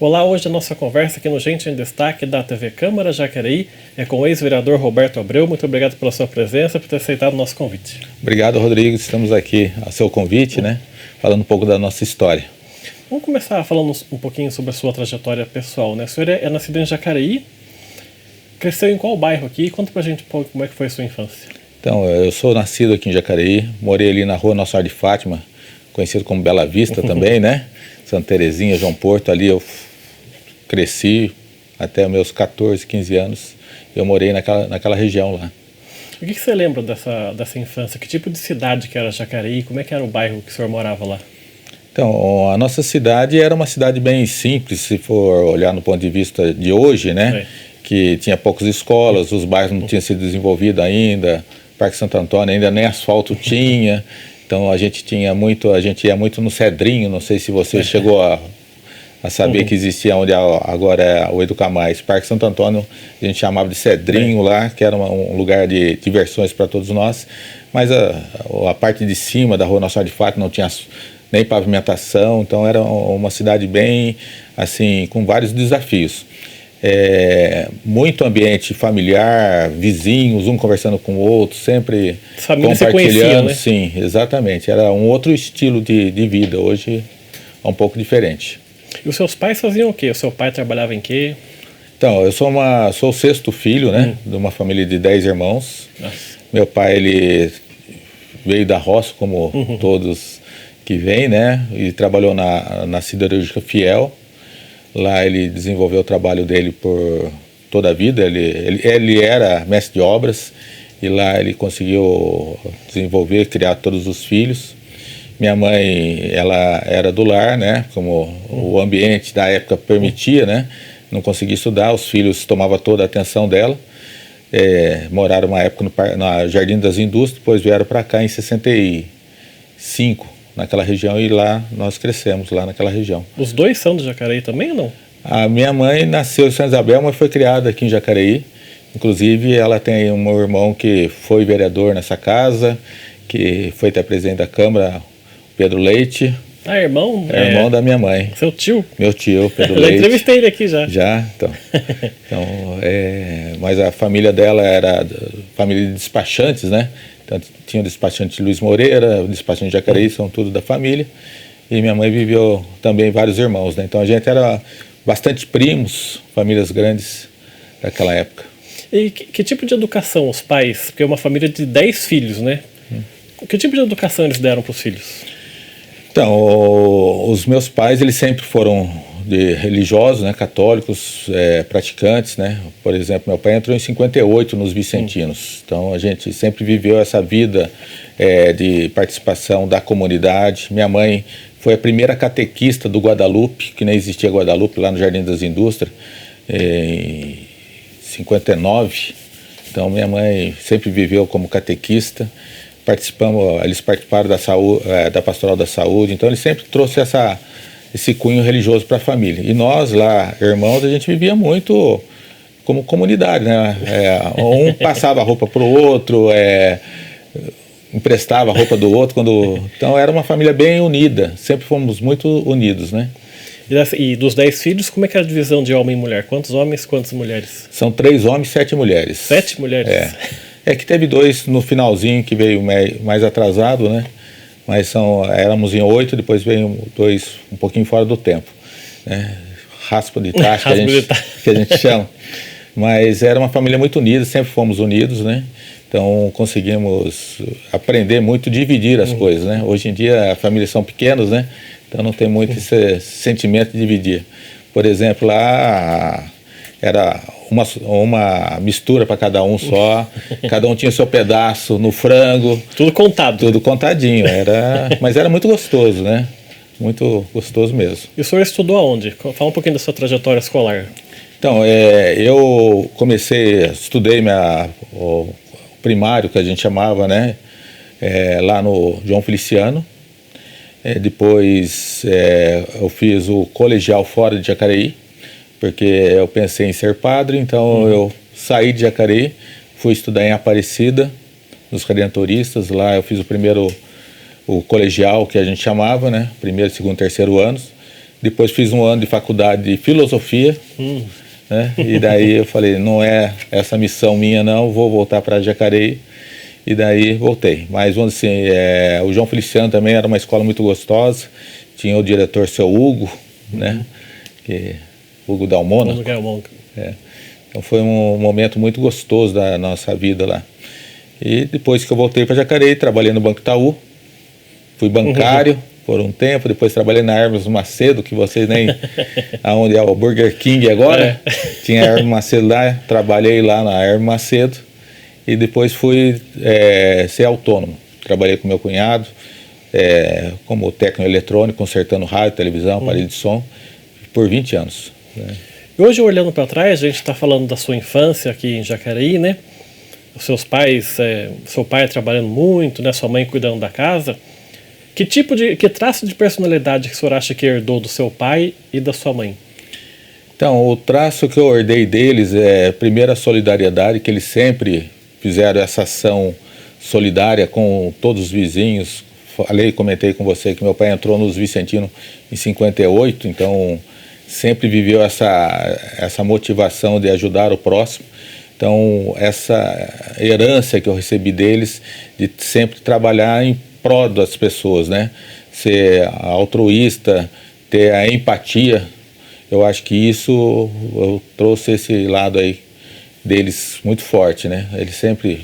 Olá, hoje a nossa conversa aqui no Gente em Destaque da TV Câmara Jacareí é com o ex-vereador Roberto Abreu. Muito obrigado pela sua presença, por ter aceitado o nosso convite. Obrigado, Rodrigo. Estamos aqui a seu convite, né? Falando um pouco da nossa história. Vamos começar falando um pouquinho sobre a sua trajetória pessoal, né? O senhor é nascido em Jacareí, cresceu em qual bairro aqui? Conta pra gente um pouco como é que foi a sua infância. Então, eu sou nascido aqui em Jacareí, morei ali na rua Nossa Senhora de Fátima, conhecido como Bela Vista também, né? Santa Terezinha, João Porto, ali eu cresci até meus 14, 15 anos. Eu morei naquela região lá. O que você lembra dessa infância? Que tipo de cidade que era Jacareí? Como é que era o bairro que o senhor morava lá? Então, a nossa cidade era uma cidade bem simples, se for olhar no ponto de vista de hoje, né? Que tinha poucas escolas, os bairros não tinham sido desenvolvidos ainda, Parque Santo Antônio ainda nem asfalto tinha, então a gente ia muito no Cedrinho, não sei se você chegou a saber que existia onde agora é o Educamais. Parque Santo Antônio a gente chamava de Cedrinho lá, que era um lugar de diversões para todos nós, mas a parte de cima da rua Nossa Senhora de Fátima não tinha nem pavimentação, então era uma cidade bem, assim, com vários desafios. Muito ambiente familiar, vizinhos, um conversando com o outro, sempre família compartilhando. Se conhecia, né? Sim, exatamente. Era um outro estilo de vida, hoje é um pouco diferente. E os seus pais faziam o quê? O seu pai trabalhava em quê? Então, eu sou o sexto filho, né, de uma família de 10 irmãos. Nossa. Meu pai, ele veio da roça, como todos que vêm, né, e trabalhou na siderúrgica Fiel. Lá ele desenvolveu o trabalho dele por toda a vida, ele era mestre de obras e lá ele conseguiu desenvolver, criar todos os filhos. Minha mãe, ela era do lar, né, como o ambiente da época permitia, né, não conseguia estudar, os filhos tomavam toda a atenção dela. Moraram uma época no Jardim das Indústrias, depois vieram para cá em 65, naquela região, e lá nós crescemos, lá naquela região. Os dois são de Jacareí também ou não? A minha mãe nasceu em Santa Isabel, mas foi criada aqui em Jacareí. Inclusive, ela tem um irmão que foi vereador nessa casa, que foi até presidente da Câmara, Pedro Leite. Ah, irmão? É irmão da minha mãe. Seu tio? Meu tio, Pedro Eu Leite. entrevistei ele aqui já. Já, então. Mas a família dela era família de despachantes, né? Então, tinha o despachante Luiz Moreira, o despachante Jacareí, são tudo da família. E minha mãe viveu também vários irmãos, né? Então a gente era bastante primos, famílias grandes daquela época. E que tipo de educação os pais, porque é uma família de 10 filhos, né? Que tipo de educação eles deram para os filhos? Então, os meus pais, eles sempre foram religiosos, né, católicos, praticantes, né? Por exemplo, meu pai entrou em 58 nos Vicentinos. Então a gente sempre viveu essa vida de participação da comunidade. Minha mãe foi a primeira catequista do Guadalupe, que nem existia Guadalupe lá no Jardim das Indústrias, em 59. Então minha mãe sempre viveu como catequista. Eles participaram da saúde, da Pastoral da Saúde, então ele sempre trouxe esse cunho religioso para a família. E nós lá, irmãos, a gente vivia muito como comunidade, né? Um passava a roupa para o outro, emprestava a roupa do outro. Então era uma família bem unida, sempre fomos muito unidos, né? E dos 10 filhos, como é que é a divisão de homem e mulher? Quantos homens, quantas mulheres? São 3 homens e 7 mulheres. 7 mulheres? É que teve 2 no finalzinho que veio mais atrasado, né? Mas éramos em 8, depois veio 2 um pouquinho fora do tempo, né? Raspa de tacho que a gente chama. Mas era uma família muito unida, sempre fomos unidos, né? Então conseguimos aprender muito, dividir as coisas, né? Hoje em dia as famílias são pequenas, né? Então não tem muito esse sentimento de dividir. Por exemplo, lá era uma mistura para cada um só, cada um tinha seu pedaço no frango. Tudo contado. Tudo contadinho, mas era muito gostoso, né? Muito gostoso mesmo. E o senhor estudou aonde? Fala um pouquinho da sua trajetória escolar. Então, eu estudei o primário, que a gente chamava, né? Lá no João Feliciano. Depois eu fiz o colegial fora de Jacareí, porque eu pensei em ser padre, então eu saí de Jacareí, fui estudar em Aparecida, nos Redentoristas. Lá eu fiz o colegial, que a gente chamava, né? Primeiro, segundo, terceiro anos. depois fiz um ano de faculdade de filosofia, né? E daí eu falei, não é essa missão minha não, vou voltar para Jacareí. E daí voltei. Mas vamos assim, o João Feliciano também era uma escola muito gostosa. Tinha o diretor seu Hugo, né? Hugo Dalmona. Então foi um momento muito gostoso da nossa vida lá. E depois que eu voltei para Jacareí, trabalhei no Banco Itaú. Fui bancário por um tempo. Depois trabalhei na Hermes Macedo, que vocês nem... aonde é o Burger King agora. Tinha a Hermes Macedo lá. Trabalhei lá na Hermes Macedo. E depois fui ser autônomo. Trabalhei com meu cunhado como técnico eletrônico, consertando rádio, televisão, aparelho de som, por 20 anos. Né? E hoje, olhando para trás, a gente está falando da sua infância aqui em Jacareí, né? Os seus pais, seu pai trabalhando muito, né? Sua mãe cuidando da casa. Que traço de personalidade que o senhor acha que herdou do seu pai e da sua mãe? Então, o traço que eu herdei deles primeiro, a solidariedade, que eles sempre fizeram essa ação solidária com todos os vizinhos. Comentei com você que meu pai entrou nos Vicentinos em 58, então sempre viveu essa motivação de ajudar o próximo. Então, essa herança que eu recebi deles, de sempre trabalhar em prol das pessoas, né? Ser altruísta, ter a empatia, eu acho que isso, eu trouxe esse lado aí deles muito forte, né? Eles sempre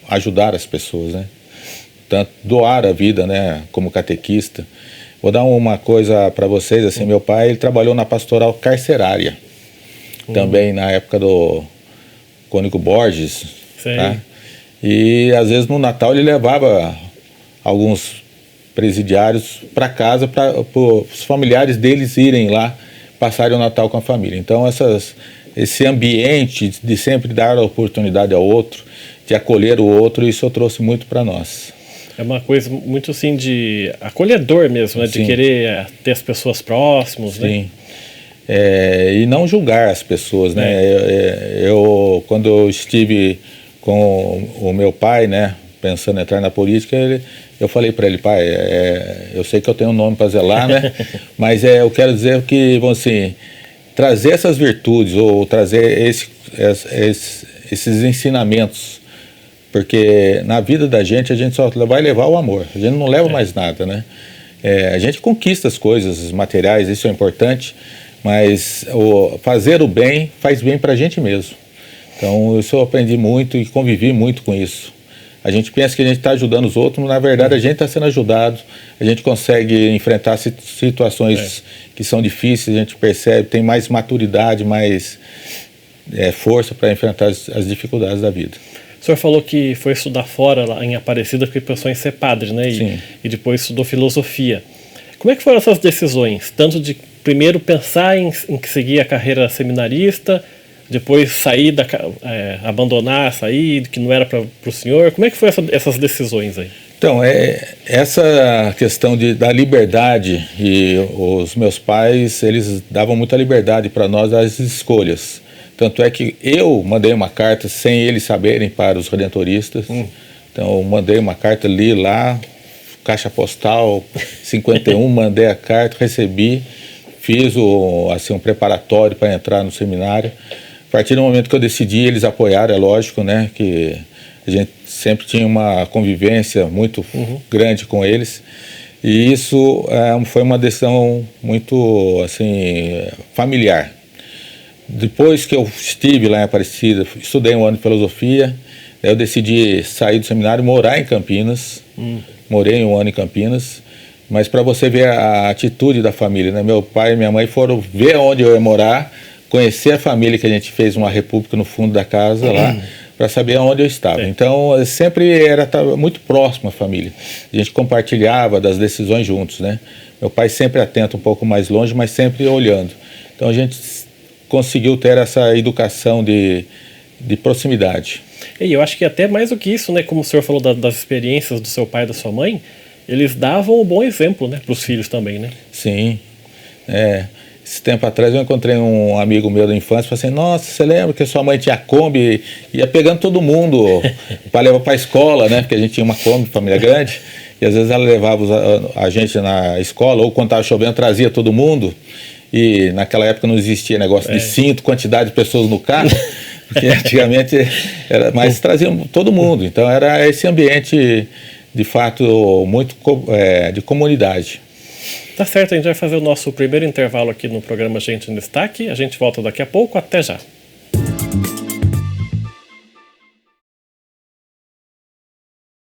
ajudaram as pessoas, né? Tanto doar a vida, né? Como catequista. Vou dar uma coisa para vocês, assim, meu pai, ele trabalhou na pastoral carcerária, também na época do Cônigo Borges, tá? E às vezes no Natal ele levava alguns presidiários para casa para os familiares deles irem lá passarem o Natal com a família. Então esse ambiente de sempre dar a oportunidade ao outro, de acolher o outro, isso eu trouxe muito para nós. É uma coisa muito assim de acolhedor mesmo, né? De querer ter as pessoas próximas, né? E não julgar as pessoas, né? Quando eu estive com o meu pai, né, pensando em entrar na política, eu falei para ele, pai, eu sei que eu tenho um nome para zelar, né? Mas eu quero dizer que, vamos assim, trazer essas virtudes ou trazer esses ensinamentos, porque na vida da gente a gente só vai levar o amor, a gente não leva mais nada, né? A gente conquista as coisas materiais, isso é importante, mas fazer o bem faz bem para a gente mesmo. Então isso eu aprendi muito e convivi muito com isso. A gente pensa que a gente está ajudando os outros, mas na verdade a gente está sendo ajudado, a gente consegue enfrentar situações que são difíceis, a gente percebe, tem mais maturidade, mais força para enfrentar as dificuldades da vida. O senhor falou que foi estudar fora, lá em Aparecida, porque pensou em ser padre, né? E depois estudou filosofia. Como é que foram essas decisões? Tanto de primeiro pensar em seguir a carreira seminarista, depois sair, abandonar, sair, que não era para o senhor. Como é que foram essas decisões aí? Então, essa questão da liberdade, e os meus pais, eles davam muita liberdade para nós das escolhas. Tanto é que eu mandei uma carta sem eles saberem para os redentoristas. Então, eu mandei uma carta, li lá, caixa postal 51, mandei a carta, recebi, fiz um preparatório para entrar no seminário. A partir do momento que eu decidi, eles apoiaram, é lógico, né, que a gente sempre tinha uma convivência muito grande com eles. E isso foi uma decisão muito, assim, familiar. Depois que eu estive lá em Aparecida, estudei um ano de filosofia, eu decidi sair do seminário e morar em Campinas. Morei um ano em Campinas, mas para você ver a atitude da família, né? Meu pai e minha mãe foram ver onde eu ia morar, conhecer a família, que a gente fez uma república no fundo da casa lá, para saber onde eu estava. Então, sempre estava muito próximo à família. A gente compartilhava das decisões juntos, né? Meu pai sempre atento, um pouco mais longe, mas sempre olhando. Então, a gente conseguiu ter essa educação de proximidade. E eu acho que até mais do que isso, né? Como o senhor falou das experiências do seu pai e da sua mãe, eles davam um bom exemplo, né? Para os filhos também, né? Sim. Esse tempo atrás eu encontrei um amigo meu da infância e falei assim, nossa, você lembra que sua mãe tinha Kombi, ia pegando todo mundo para levar para a escola, né? Porque a gente tinha uma Kombi, família grande, e às vezes ela levava a gente na escola, ou quando estava chovendo, trazia todo mundo, e naquela época não existia negócio de cinto, quantidade de pessoas no carro, porque antigamente mas traziam todo mundo, então era esse ambiente, de fato, muito de comunidade. Tá certo, a gente vai fazer o nosso primeiro intervalo aqui no programa Gente em Destaque, a gente volta daqui a pouco, até já.